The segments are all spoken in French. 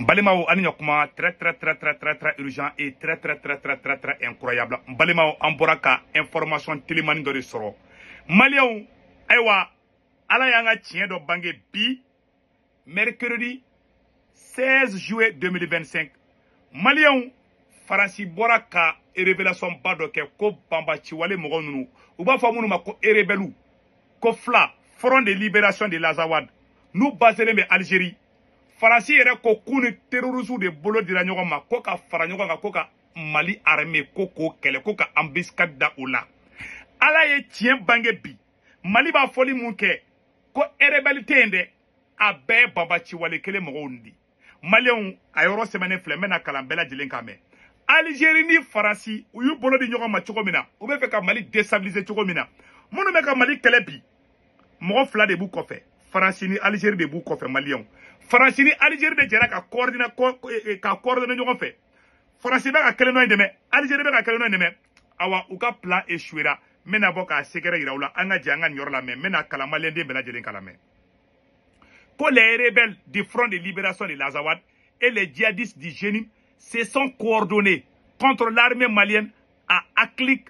Balimao Aninyokuma, très urgent et très incroyable. Balimao Amboraka, information télémanie de soro. Malion, Aywa, Alayanga tient de Bangé Bi, mercredi 16 juillet 2025. Malion, Faransi Boraka, et révélation Badoke, Ko Bamba Chiwale Mogonunu, Uba Famounuma Ko Erebelu, Ko Fla, Front de libération de l'Azawad. Nous baserons Algérie. Faransi yɛrɛ ko k'u ni terroristes de bolo dira ɲɔgɔn ma ko ka fara ɲɔgɔn kan ko ka Mali armée ko k'o kɛlɛ ko ka embuscade da o la. Ala ye tiɲɛ bange bi. Mali b'a fɔli mun kɛ ko rebelle tɛ yen dɛ a bɛɛ ye banbaciwale kelen mɔgɔw di. Maliens a yɔrɔ sɛbɛnnen filɛ n bɛna kalan bɛɛ lajɛlen kan mɛn. Algérie ni Faransi u y'u bolo di ɲɔgɔn ma cogo min na u bɛ fɛ ka Mali déstabiliser cogo min na minnu bɛ ka Mali kɛlɛ bi mɔgɔ fila de b'u kɔfɛ Faransi ni Algérie de b'u kɔfɛ Maliens. Faransi ni Algérie de jɛra ka coordonner ɲɔgɔn fɛ. Faransi bɛ ka kelen nɔ in dɛmɛ, Algérie bɛ ka kelen nɔ in dɛmɛ. Awa u ka plan échouera. N bɛna bɔ k'a sɛgɛrɛ yira u la, an ka jɛ an ka nin yɔrɔ lamɛn. N bɛna kalan maliyɛn den bɛɛ lajɛlen kalan mɛn. Ko les rebelles du Front de libération de l'Azawad et les djihadistes du Jénim se sont coordonnés contre l'armée malienne à Aklik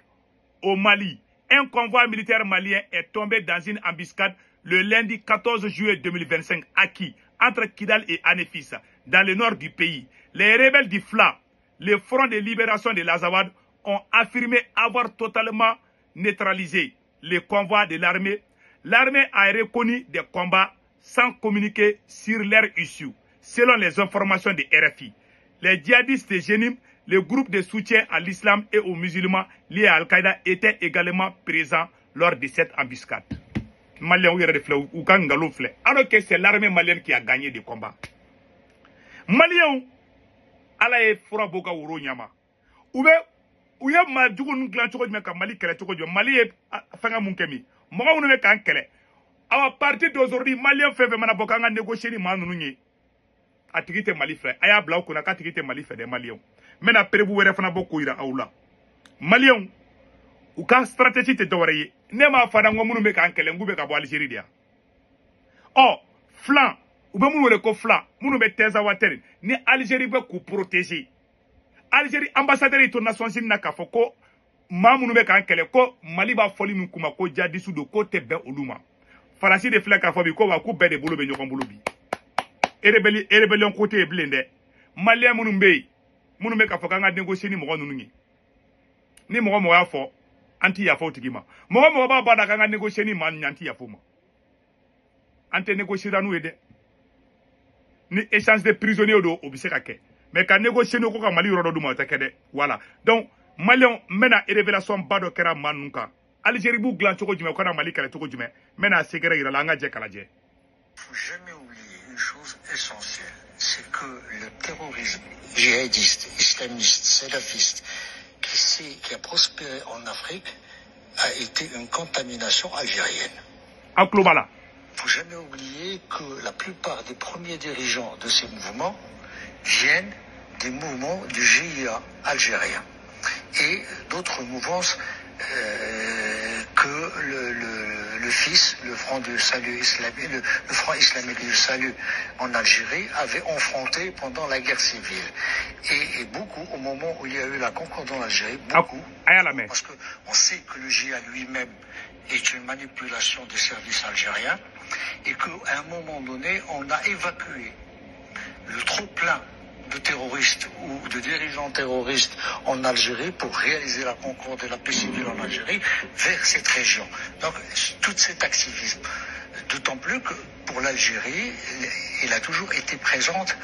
au Mali. Un convoi militaire malien est tombé dans une embuscade le lundi 14 juillet 2025 à qui entre Kidal et Anefis, dans le nord du pays. Les rebelles du FLA, le Front de libération de l'Azawad, ont affirmé avoir totalement neutralisé les convois de l'armée. L'armée a reconnu des combats sans communiquer sur leur issue, selon les informations de RFI. Les djihadistes de Jénim, le groupe de soutien à l'islam et aux musulmans liés à Al-Qaïda, étaient également présents lors de cette embuscade. Maliens ou alors que c'est l'armée malienne qui a gagné des combats. Maliens, ala ye fura boka woro nyama. Ou ya ma dugu nglan choko jme ka Mali kele choko jme Mali ye fanga munkemi. Moga unu kan kele. À partir d'aujourd'hui, Maliens fait vraiment boka nga négocier ni ma nunu nye. Atigite Mali frère. Aya bla ko na ka tigite Mali fait des Maliens. Mena prebu were fana boko ira aula. Maliens ou ka stratégie te dowreye. Nema fada ngo munu be kan kele ngube ka bo Algérie dia. Oh, flan ou be munu wele ko flan, munu be teza water ni Algérie be ku protéger. Algérie ambassadeur to nation sin na ka foko ma munu be kan kele ko Mali ba foli min kuma ko jadisu do ko tebe oluma. Faransi de fla ka fo bi ko wa ku be de bolo be nyokon bolo bi. Rebellion côté blende. Malien munu be ka fo ka nga négocier ni mo nunu ni. Ni mo ya fo anti ya fo tigima. Mo ba ba da ka nga négocier ni man nyanti ya fo mo. Ante négocier da nou ede. Ni échange de prisonniers do obise ka ke. Mais quand négocier no ko ka Mali rodo duma ta kede. Voilà. Donc Maliens mena révélation bado kera manuka. Algérie bu glan choko jume ko na Mali kala choko jume. Mena segere ira la nga je kala je. Faut jamais oublier une chose essentielle, c'est que le terrorisme djihadiste, islamiste, salafiste qui a prospéré en Afrique a été une contamination algérienne. En global. Faut jamais oublier que la plupart des premiers dirigeants de ces mouvements viennent des mouvements du GIA algérien et d'autres mouvances que le FIS, le Front de Salut islamique, le Front islamique du Salut en Algérie, avait enfronté pendant la guerre civile. Et beaucoup, au moment où il y a eu la concorde en Algérie, beaucoup, parce qu'on sait que le GIA lui-même est une manipulation des services algériens, et qu'à un moment donné, on a évacué le trop-plein de terroristes ou de dirigeants terroristes en Algérie pour réaliser la concorde et la paix civile en Algérie vers cette région. Donc tout cet activisme, d'autant plus que pour l'Algérie, il a toujours été présente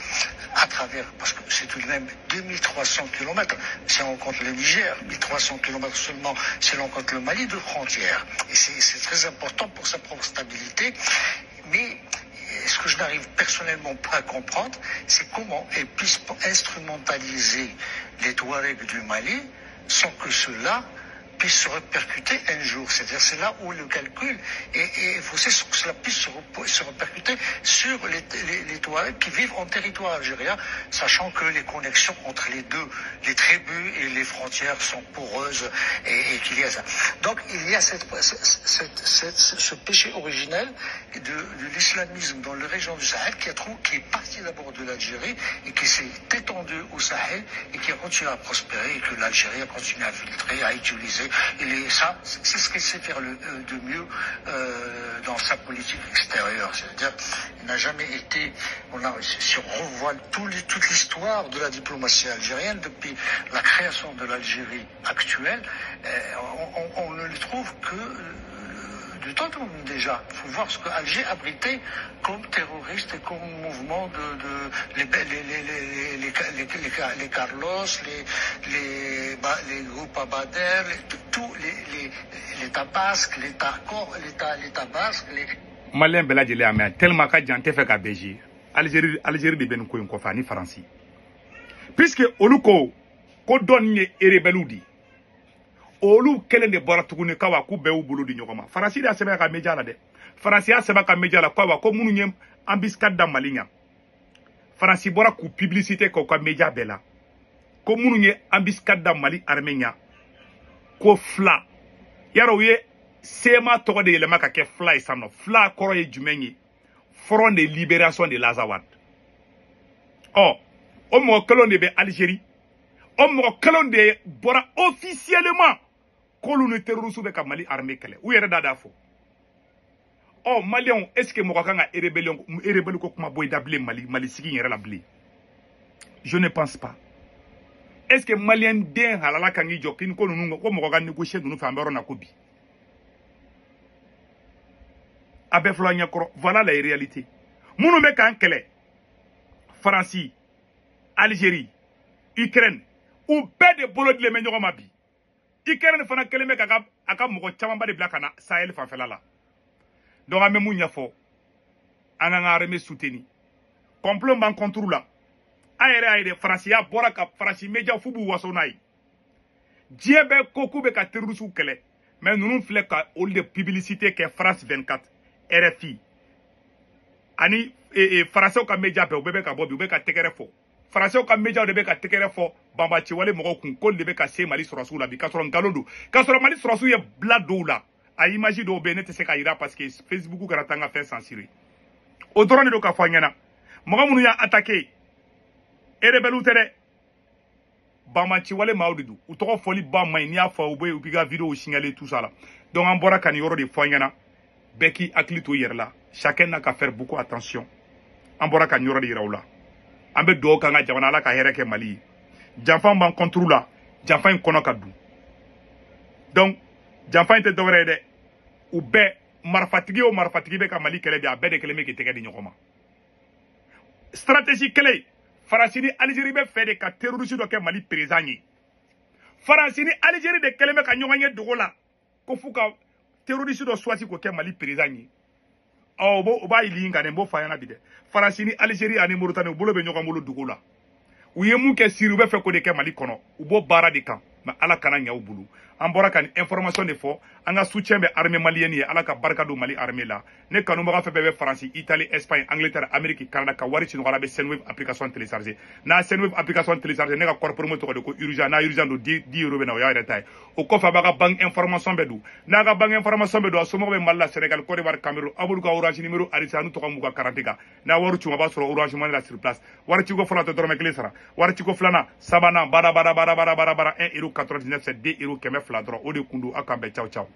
à travers, parce que c'est tout de même 2300 km, si on compte le Niger, 1300 km seulement si l'on compte le Mali de frontières. Et c'est très important pour sa propre stabilité, mais ce que je n'arrive personnellement pas à comprendre, c'est comment elles puissent instrumentaliser les Touaregs du Mali sans que cela puisse se répercuter un jour. C'est-à-dire c'est là où le calcul est faussé, que cela puisse se répercuter sur les Touaregs qui vivent en territoire algérien, sachant que les connexions entre les deux, les tribus et les frontières sont poreuses et qu'il y a ça. Donc il y a ce péché originel de l'islamisme dans les régions du Sahel qui est parti d'abord de l'Algérie et qui s'est étendu au Sahel et qui a continué à prospérer et que l'Algérie a continué à filtrer, à utiliser. Et ça, c'est ce qu'il sait faire de mieux dans sa politique extérieure. C'est-à-dire, il n'a jamais été... si on revoit toute l'histoire de la diplomatie algérienne depuis la création de l'Algérie actuelle, on ne le trouve que du temps déjà. Il faut voir ce que Alger abritait comme terroriste et comme mouvement les Carlos, les groupes Abader, tous les Tabasques, les Tabasques, Malien Beladjele Amé, tellement qu'à Djanté fait qu'à Béji, Algérie de Benouko en Kofani, France. Puisque Oluko, Kodonye et Rebeloudi, Olu kelen de bɔra tuguni kawa ku bɛɛ bolo di ɲɔgɔn ma faransi de y'a sɛbɛn ka media la dɛ faransi y'a sɛbɛn ka media la kawa ko minnu ye embuscade da mali ɲa faransi bɔra k'u publicité k'u ka media bɛɛ la ko minnu ye embuscade da mali armée ɲa ko fla yara u ye sema tɔgɔ de yɛlɛma ka kɛ fla ye san nɔ fla kɔrɔ ye jumɛn ye front de libération de l'Azawad ɔ o mɔgɔ kelen de bɛ Algérie o mɔgɔ kelen de bɔra officiellement k'olu ni terroristes bɛ ka Mali armée kɛlɛ u yɛrɛ da fɔ ɔ Maliens est-ce que mɔgɔ kan ka rébellion ko kuma bɔ i da bilen Mali sigi yɛrɛ la bilen je ne pense pas est-ce que Malien den halala kan k'i jɔ k'i ko ninnu ko mɔgɔ ka négocier ninnu fɛ an bɛ yɔrɔ na ko bi a bɛɛ filɛ ɲɛkɔrɔ voilà la réalité minnu bɛ k'an kɛlɛ Faransi Algérie Ukraine u bɛɛ de bolo dilen bɛ ɲɔgɔn ma bi Ukraine fana kelen bɛ a ka mɔgɔ camanba de bila ka na Sahel fanfɛla la donc an bɛ mun ɲɛfɔ an k'an ka armée soutenir complot b'an contre la an yɛrɛ y'a ye de Faransiya bɔra ka Faransi média fu b'u waso n'a ye diɲɛ bɛɛ ko k'u bɛ ka terroristes kɛlɛ mais ninnu filɛ ka olu de publicité kɛ France 24 RFI ani Faransɛw ka média bɛɛ u bɛɛ bɛ ka bɔ bi u bɛ ka tɛgɛrɛ fɔ Faransiw ka média de bɛ ka tɛgɛrɛ fɔ banbaciwale mɔgɔw kun k'olu de bɛ ka se Mali sɔrɔsiw la bi k'a sɔrɔ nkalon don k'a sɔrɔ Mali sɔrɔsiw ye bila dɔw la a image dɔw bɛ yen ne tɛ se k'a jira parce que Facebook kɛra tan ka fɛn censuré o dɔrɔn de don k'a fɔ an ɲɛna mɔgɔ minnu y'a attaqué rebelles tɛ dɛ banbaciwale maaw de don u tɔgɔ fɔli ba man ɲi n'i y'a fɔ u bɛ u b'i ka vidéo signalé tout ça la donc an bɔra ka nin yɔrɔ de fɔ an ɲɛna bɛɛ k'i hakili to i yɛrɛ la chacun n'a qu'à faire beaucoup attention an bɔra ka nin yɔrɔ de yira u la an bɛ dugawu k'an ka jamana ala ka hɛrɛ kɛ Mali ye janfan b'an contre la janfan in kɔnɔ ka dun donc janfan in tɛ dɔwɛrɛ ye dɛ u bɛɛ marifatigi o marifatigi bɛ ka Mali kɛlɛ bi a bɛɛ de kelen bɛ k'i tɛgɛ di ɲɔgɔn ma stratégie kelen Faransi ni Algérie bɛ fɛ de ka terroriste dɔ kɛ Mali président ye Faransi ni Algérie de kelen bɛ ka ɲɔgɔn ye dogo la ko f'u ka terroriste dɔ choisi k'o kɛ Mali président ye o b'a yili kan dɛ n b'o f'a ɲɛna bi dɛ Faransi ni Algérie ani Mauritanie u bolo bɛ ɲɔgɔn bolo dugu la u ye mun kɛ Syrie u bɛ fɛ k'o de kɛ Mali kɔnɔ u b'o baara de kan mais ala kana ɲɛ u bolo an bɔra ka nin information de fɔ an ka soutien bɛ armée malienne ye ala ka barika don Mali armée la ne kanubaga fɛn bɛɛ bɛ Faransi Italie Espagne Angleterre Amérique Canada ka wari ci nɔgɔya bɛ Senwave application télécharger n'a Senwave application télécharger ne ka kɔrɔ promo tɔgɔ de ko urgent n'a urgent don 10 € bɛ na o y'a yɛrɛ ta ye o kɔfɛ a b'a ka banque information bɛ don n'a ka banque information bɛ don a somɔgɔw bɛ Mali la Sénégal Côte d'Ivoire Cameroun a b'olu ka orange numéro arisa n'u tɔgɔ m'u ka carte kan n'a wari ci a b'a sɔrɔ orange money la sur place wari ci ko fɔlɔ tɛ dɔrɔmɛ 1 sara wari ci ko filanan sabanan bara 1 € 99 c'est 2 € 200 dɔrɔn o de kun don a kan bɛn ciao ciao